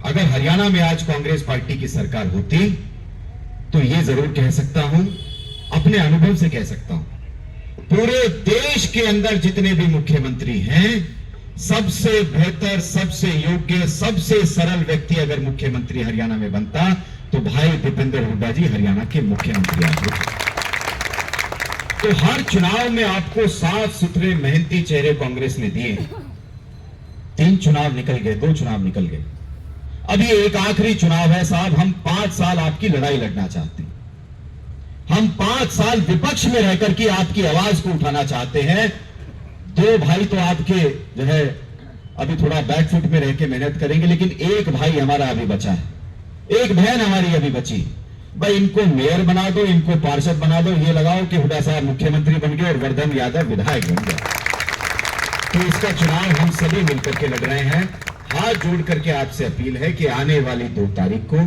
अगर हरियाणा में आज कांग्रेस पार्टी की सरकार होती तो यह जरूर कह सकता हूं, अपने अनुभव से कह सकता हूं, पूरे देश के अंदर जितने भी मुख्यमंत्री हैं, सबसे बेहतर, सबसे योग्य, सबसे सरल व्यक्ति अगर मुख्यमंत्री हरियाणा में बनता तो भाई दीपेंद्र हुड्डा जी हरियाणा के मुख्यमंत्री होते। तो हर चुनाव में आपको साफ सुथरे मेहनती चेहरे कांग्रेस ने दिए। 3 चुनाव निकल गए, 2 चुनाव निकल गए, अब ये एक आखिरी चुनाव है साहब। हम 5 साल आपकी लड़ाई लड़ना चाहते हैं। हम 5 साल विपक्ष में रहकर के आपकी आवाज को उठाना चाहते हैं। 2 भाई तो आपके जो है अभी थोड़ा बैकफुट में रह के मेहनत करेंगे, लेकिन एक भाई हमारा अभी बचा है, एक बहन हमारी अभी बची। भाई इनको मेयर बना दो, इनको पार्षद बना दो, ये लगाओ कि हुड्डा साहब मुख्यमंत्री बन गए और वर्धन यादव विधायक बन गए। तो इसका चुनाव हम सभी मिलकर के लड़ रहे हैं। हाथ जोड़ करके आपसे अपील है कि आने वाली 2 तारीख को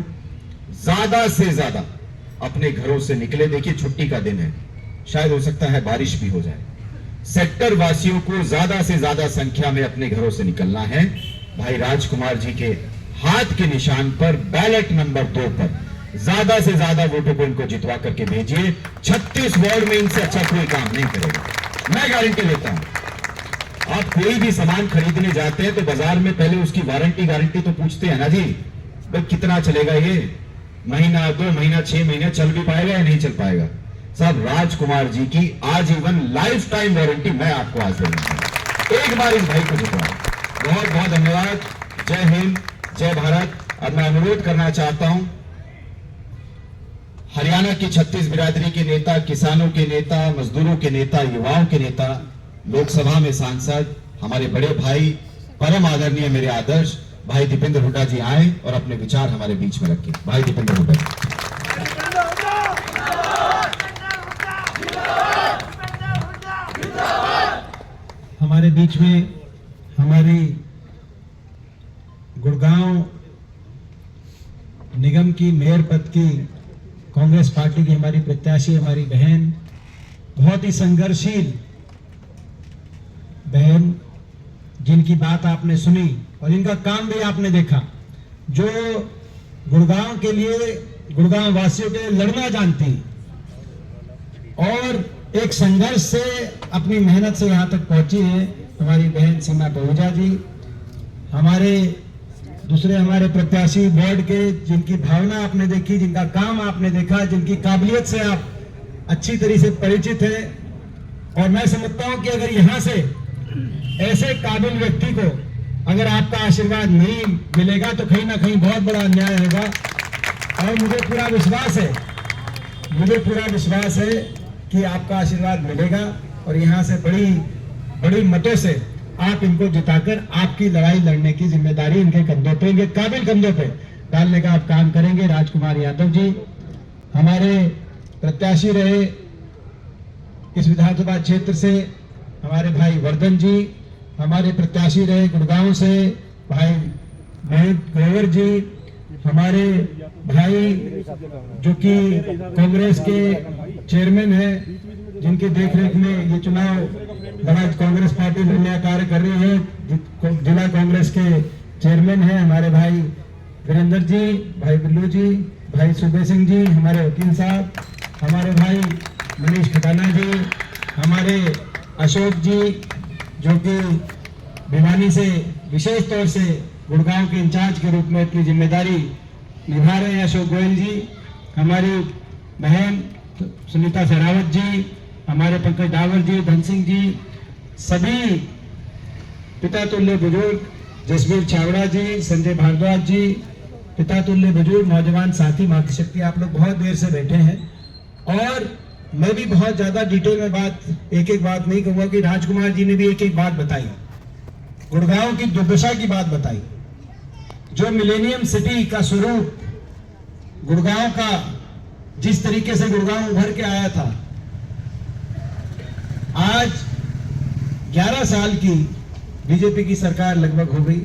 ज्यादा से ज्यादा अपने घरों से निकले। देखिए छुट्टी का दिन है, शायद हो सकता है बारिश भी हो जाए। सेक्टर वासियों को ज्यादा से ज्यादा संख्या में अपने घरों से निकलना है। भाई राजकुमार जी के हाथ के निशान पर बैलेट नंबर 2 पर ज्यादा से ज्यादा वोटों को इनको जितवा करके भेजिए। 36 वार्ड में इनसे अच्छा कोई काम नहीं करेगा, मैं गारंटी लेता हूं। आप कोई भी सामान खरीदने जाते हैं तो बाजार में पहले उसकी गारंटी तो पूछते हैं ना जी, भाई कितना चलेगा, ये महीना, 2 महीना, 6 महीने चल भी पाएगा या नहीं चल पाएगा। साहब राजकुमार जी की आजीवन लाइफ टाइम वारंटी मैं आपको आज दे दूंगा। एक बार इस भाई को जितवाएं। बहुत बहुत धन्यवाद। जय हिंद, जय भारत। और मैं अनुरोध करना चाहता हूं हरियाणा की 36 बिरादरी के नेता, किसानों के नेता, मजदूरों के नेता, युवाओं के नेता, लोकसभा में सांसद हमारे बड़े भाई, परम आदरणीय मेरे आदर्श भाई दीपेंद्र हुड्डा जी आए और अपने विचार हमारे बीच में रखें। भाई दीपेंद्र हुड्डा जी। हमारे बीच में हमारी गुड़गांव निगम की मेयर पद की कांग्रेस पार्टी की हमारी प्रत्याशी, हमारी बहन, बहुत ही संघर्षशील बहन, जिनकी बात आपने सुनी और इनका काम भी आपने देखा, जो गुड़गांव के लिए, गुड़गांव वासियों के लिए लड़ना जानती और एक संघर्ष से अपनी मेहनत से यहाँ तक पहुंची है हमारी बहन सीमा बहुजा जी। हमारे दूसरे हमारे प्रत्याशी बोर्ड के, जिनकी भावना आपने देखी, जिनका काम आपने देखा, जिनकी काबिलियत से आप अच्छी तरह से परिचित हैं। और मैं समझता हूं कि अगर यहाँ से ऐसे काबिल व्यक्ति को अगर आपका आशीर्वाद नहीं मिलेगा तो कहीं ना कहीं बहुत बड़ा अन्याय होगा। और मुझे पूरा विश्वास है कि आपका आशीर्वाद मिलेगा और यहाँ से बड़ी बड़ी मतों से आप इनको जिताकर आपकी लड़ाई लड़ने की जिम्मेदारी इनके कंधों पे, इनके काबिल कंधों पे डालने का आप काम करेंगे। राजकुमार यादव जी हमारे प्रत्याशी रहे इस विधानसभा क्षेत्र से, हमारे भाई वर्धन जी हमारे प्रत्याशी रहे गुड़गांव से, भाई मोहित ग्रोवर जी हमारे भाई जो कि कांग्रेस के चेयरमैन हैं, जिनके देखरेख में ये चुनाव बड़ा कांग्रेस पार्टी बढ़िया कार्य कर रही है, जिला कांग्रेस के चेयरमैन हैं हमारे भाई वीरेंद्र जी, भाई बिल्लू जी, भाई सुबे सिंह जी, हमारे वकील साहब, हमारे भाई मनीष खटाना जी, हमारे अशोक जी जो कि भिवानी से विशेष तौर से गुड़गांव के इंचार्ज के रूप में अपनी जिम्मेदारी निभा रहे हैं, अशोक गोयल जी, हमारी बहन सुनीता सहरावत जी, हमारे पंकज डावर जी, धन सिंह जी, सभी पिता तुल्य बुजुर्ग, जसवीर छावड़ा जी, संजय भारद्वाज जी, पिता तुल्य बुजुर्ग नौजवान साथी, मां की शक्ति, आप लोग बहुत देर से बैठे हैं। और मैं भी बहुत ज्यादा डिटेल में एक एक बात नहीं कहूंगा कि राजकुमार जी ने भी एक एक बात बताई, गुड़गांव की दुर्दशा की बात बताई, जो मिलेनियम सिटी का स्वरूप गुड़गांव का, जिस तरीके से गुड़गांव उभर के आया था, आज 11 साल की बीजेपी की सरकार लगभग हो गई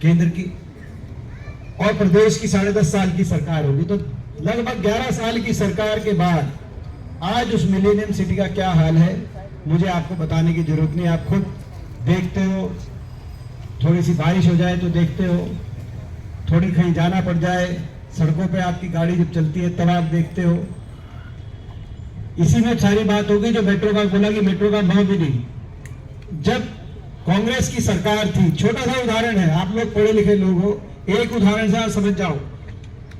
केंद्र की, और प्रदेश की 10.5 साल की सरकार होगी, तो लगभग 11 साल की सरकार के बाद आज उस मिलेनियम सिटी का क्या हाल है मुझे आपको बताने की जरूरत नहीं, आप खुद देखते हो। थोड़ी सी बारिश हो जाए तो देखते हो, थोड़ी कहीं जाना पड़ जाए, सड़कों पे आपकी गाड़ी जब चलती है तब आप देखते हो। इसी में सारी बात होगी जो मेट्रो का बोला कि मेट्रो का भाव भी नहीं। जब कांग्रेस की सरकार थी, छोटा सा उदाहरण है, आप लोग पढ़े लिखे लोग हो, एक उदाहरण से आप समझ जाओ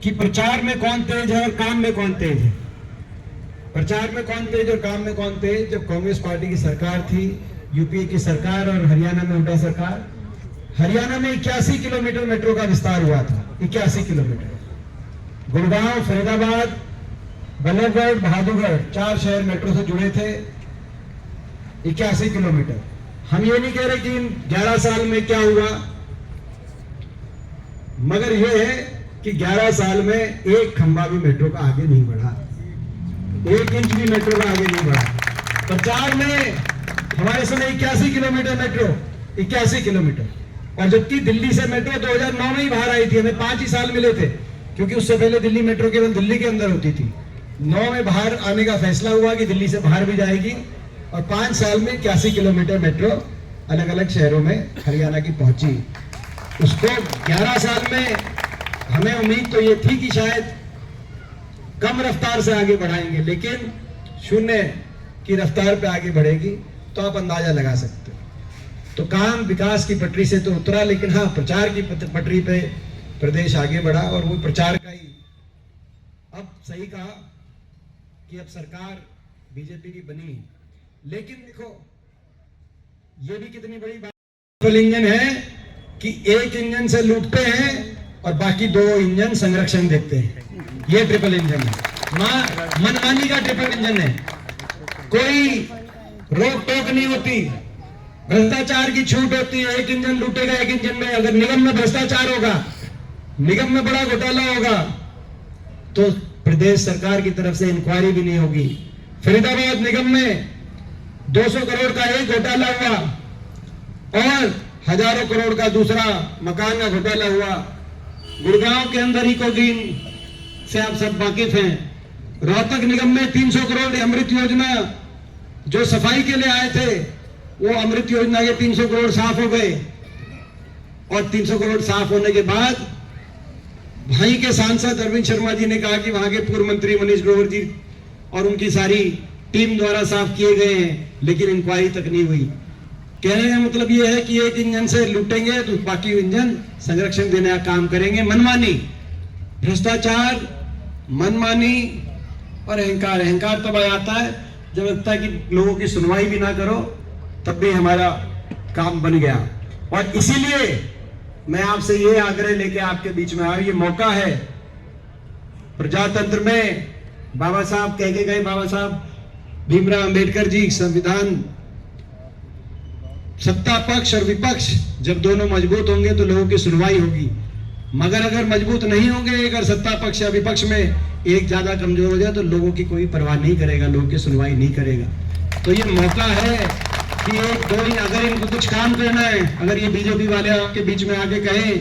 कि प्रचार में कौन तेज है और काम में कौन तेज है। प्रचार में कौन तेज और काम में कौन तेज? जब कांग्रेस पार्टी की सरकार थी, यूपीए की सरकार और हरियाणा में हुड्डा सरकार, हरियाणा में 81 किलोमीटर मेट्रो का विस्तार हुआ था, 81 किलोमीटर। गुड़गांव, फरीदाबाद, बल्लभगढ़, बहादुरगढ़ 4 शहर मेट्रो से जुड़े थे, 81 किलोमीटर। हम ये नहीं कह रहे कि इन 11 साल में क्या हुआ, मगर यह है कि 11 साल में एक खंभा भी मेट्रो का आगे नहीं बढ़ा, 1 इंच भी मेट्रो का आगे नहीं बढ़ा। प्रचार में हमारे समय 81 किलोमीटर मेट्रो, 81 किलोमीटर, और जबकि दिल्ली से मेट्रो 2009 में ही बाहर आई थी, हमें 5 ही साल मिले थे, क्योंकि उससे पहले दिल्ली मेट्रो केवल दिल्ली के अंदर होती थी। 9 में बाहर आने का फैसला हुआ कि दिल्ली से बाहर भी जाएगी, और 5 साल में 81 किलोमीटर मेट्रो अलग अलग शहरों में हरियाणा की पहुंची। उसको 11 साल में हमें उम्मीद तो ये थी कि शायद कम रफ्तार से आगे बढ़ाएंगे, लेकिन 0 की रफ्तार पे आगे बढ़ेगी, तो आप अंदाजा लगा सकते हो। तो काम विकास की पटरी से तो उतरा, लेकिन हाँ, प्रचार की पटरी पे प्रदेश आगे बढ़ा, और वो प्रचार का ही अब सही कहा कि अब सरकार बीजेपी की बनी। लेकिन देखो, ये भी कितनी बड़ी बात। ट्रिपल इंजन है कि एक इंजन से लूटते हैं और बाकी 2 इंजन संरक्षण देते हैं। ये ट्रिपल इंजन है, मनमानी का ट्रिपल इंजन है। कोई रोक टोक नहीं होती, भ्रष्टाचार की छूट होती है। एक इंजन लूटेगा एक इंजन में। अगर निगम में भ्रष्टाचार होगा, निगम में बड़ा घोटाला होगा, तो प्रदेश सरकार की तरफ से इंक्वायरी भी नहीं होगी। फरीदाबाद निगम में 200 करोड़ का एक घोटाला हुआ और हजारों करोड़ का दूसरा मकान का घोटाला हुआ। गुड़गांव के अंदर इको ग्रीन से आप सब वाकिफ हैं। रोहतक निगम में 300 करोड़ अमृत योजना जो सफाई के लिए आए थे, वो अमृत योजना के 300 करोड़ साफ हो गए। और 300 करोड़ साफ होने के बाद वहीं के सांसद अरविंद शर्मा जी ने कहा कि वहां के पूर्व मंत्री मनीष ग्रोवर जी और उनकी सारी टीम द्वारा साफ किए गए हैं, लेकिन इंक्वायरी तक नहीं हुई। कहने का मतलब यह है कि एक इंजन से लूटेंगे तो बाकी इंजन संरक्षण देने का काम करेंगे। मनमानी, भ्रष्टाचार, मनमानी और अहंकार। अहंकार तब आ जाता है जब लगता है कि लोगों की सुनवाई भी ना करो, तब भी हमारा काम बन गया। और इसीलिए मैं आपसे ये आग्रह लेके आपके बीच में आया। ये मौका है प्रजातंत्र में। बाबा साहब कह के गए, बाबा साहब भीमराव अंबेडकर जी, संविधान, सत्ता पक्ष और विपक्ष जब दोनों मजबूत होंगे तो लोगों की सुनवाई होगी। मगर अगर मजबूत नहीं होंगे, अगर सत्ता पक्ष या विपक्ष में एक ज्यादा कमजोर हो जाए तो लोगों की कोई परवाह नहीं करेगा, लोगों की सुनवाई नहीं करेगा। तो ये मौका है कि एक दो ही, अगर इनको कुछ काम करना है, अगर ये बीजेपी वाले आपके बीच में आके कहें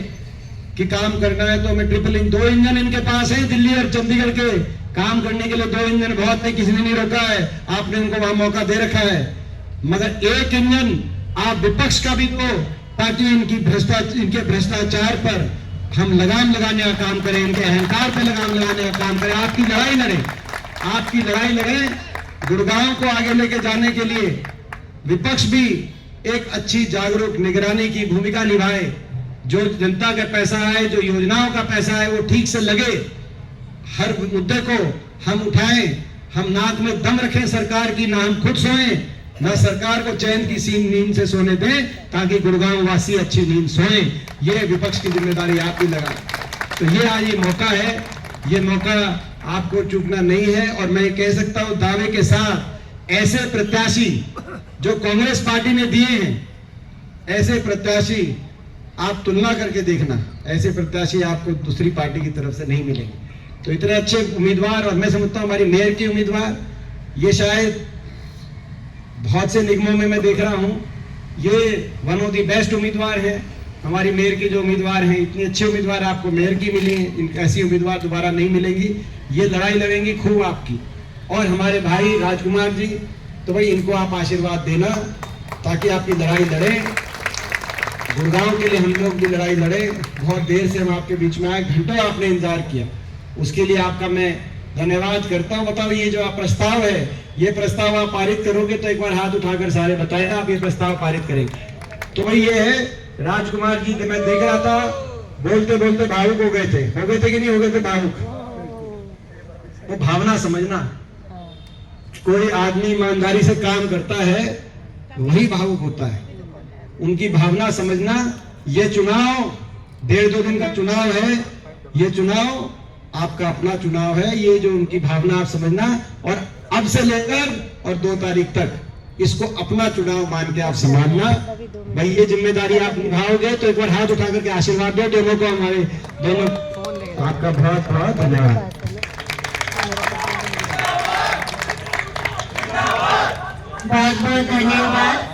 कि काम करना है तो हमें ट्रिपल इंजन, 2 इंजन इनके पास है दिल्ली और चंडीगढ़ के। काम करने के लिए 2 इंजन बहुत है, किसी ने नहीं रोका है, आपने उनको वहां मौका दे रखा है। मगर एक इंजन आप विपक्ष का भी दो, ताकि इनके भ्रष्टाचार पर हम लगाम लगाने का काम करें, इनके अहंकार पर लगाम लगाने का काम करें। आपकी लड़ाई लड़े, आपकी लड़ाई लड़े। गुड़गांव को आगे लेके जाने के लिए विपक्ष भी एक अच्छी जागरूक निगरानी की भूमिका निभाए। जो जनता का पैसा है, जो योजनाओं का पैसा है, वो ठीक से लगे। हर मुद्दे को हम उठाएं, हम नाक में दम रखें सरकार की, ना हम खुद सोएं, ना सरकार को चैन की नींद से सोने दें, ताकि गुड़गांव वासी अच्छी नींद सोएं। ये विपक्ष की जिम्मेदारी आप भी लगाएं। तो ये आज ये मौका है, ये मौका आपको चूकना नहीं है। और मैं कह सकता हूं दावे के साथ, ऐसे प्रत्याशी जो कांग्रेस पार्टी ने दिए हैं, ऐसे प्रत्याशी आप तुलना करके देखना, ऐसे प्रत्याशी आपको दूसरी पार्टी की तरफ से नहीं मिलेंगे। तो इतने अच्छे उम्मीदवार, और मैं समझता हूं हमारी मेयर की उम्मीदवार, ये शायद बहुत से निगमों में मैं देख रहा हूं, ये वन ऑफ द बेस्ट उम्मीदवार है। हमारी मेयर की जो उम्मीदवार हैं, इतनी अच्छी उम्मीदवार आपको मेयर की मिली है, ऐसी उम्मीदवार दोबारा नहीं मिलेंगी। ये लड़ाई लड़ेंगी खूब आपकी। और हमारे भाई राजकुमार जी, तो भाई इनको आप आशीर्वाद देना, ताकि आपकी लड़ाई लड़े, गुड़गांव के लिए हम लोग भी लड़ाई लड़े। बहुत देर से हम आपके बीच में आए, घंटों आपने इंतजार किया, उसके लिए आपका मैं धन्यवाद करता हूं। बताओ, ये जो आप प्रस्ताव है, ये प्रस्ताव आप पारित करोगे तो एक बार हाथ उठाकर सारे बताए आप ये प्रस्ताव पारित करेंगे। तो भाई ये है राजकुमार जी, मैं देख रहा था बोलते बोलते भावुक हो गए थे कि नहीं हो गए थे भावुक? वो भावना समझना, कोई आदमी ईमानदारी से काम करता है वही भावुक होता है, उनकी भावना समझना। ये चुनाव 1.5-2 दिन का चुनाव है, ये चुनाव आपका अपना चुनाव है। ये जो उनकी भावना आप समझना, और अब से लेकर और 2 तारीख तक इसको अपना चुनाव मान के आप संभालना। भाई ये जिम्मेदारी आप निभाओगे तो एक बार हाथ उठा करके आशीर्वाद दो दोनों को, हमारे दोनों। आपका बहुत बहुत धन्यवाद। बहुत बहुत धन्यवाद।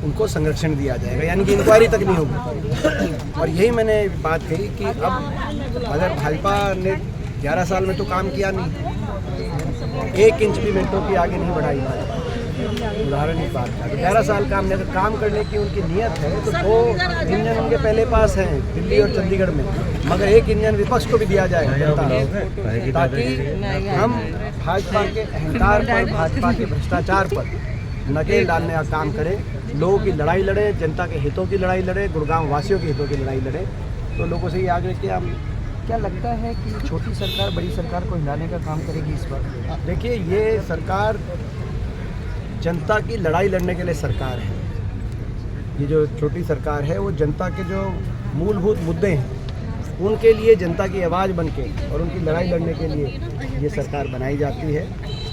उनको संरक्षण दिया जाएगा, यानी कि इंक्वायरी तक नहीं होगी। और यही मैंने बात कही कि अब अगर भाजपा ने 11 साल में तो काम किया नहीं, 1 इंच भी मेट्रो की आगे नहीं बढ़ाई भाजपा, उदाहरण की बात है। 11 साल काम करने की उनकी नीयत है, तो 2 इंजन उनके पहले पास हैं दिल्ली और चंडीगढ़ में, मगर 1 इंजन विपक्ष को भी दिया जाएगा, ताकि हम भाजपा के अहंकार पर, भाजपा के भ्रष्टाचार पर नकेल डालने का काम करें, लोगों की लड़ाई लड़े, जनता के हितों की लड़ाई लड़े, गुड़गांव वासियों के हितों की लड़ाई लड़े। तो लोगों से ये आग्रह किया। क्या लगता है कि छोटी सरकार बड़ी सरकार को हिलाने का काम करेगी इस बार? देखिए, ये सरकार जनता की लड़ाई लड़ने के लिए सरकार है। ये जो छोटी सरकार है वो जनता के जो मूलभूत मुद्दे हैं उनके लिए जनता की आवाज़ बन के और उनकी लड़ाई लड़ने के लिए ये सरकार बनाई जाती है।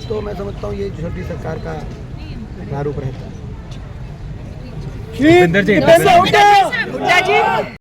तो मैं समझता हूँ ये छोटी सरकार का प्रारूप रहता है।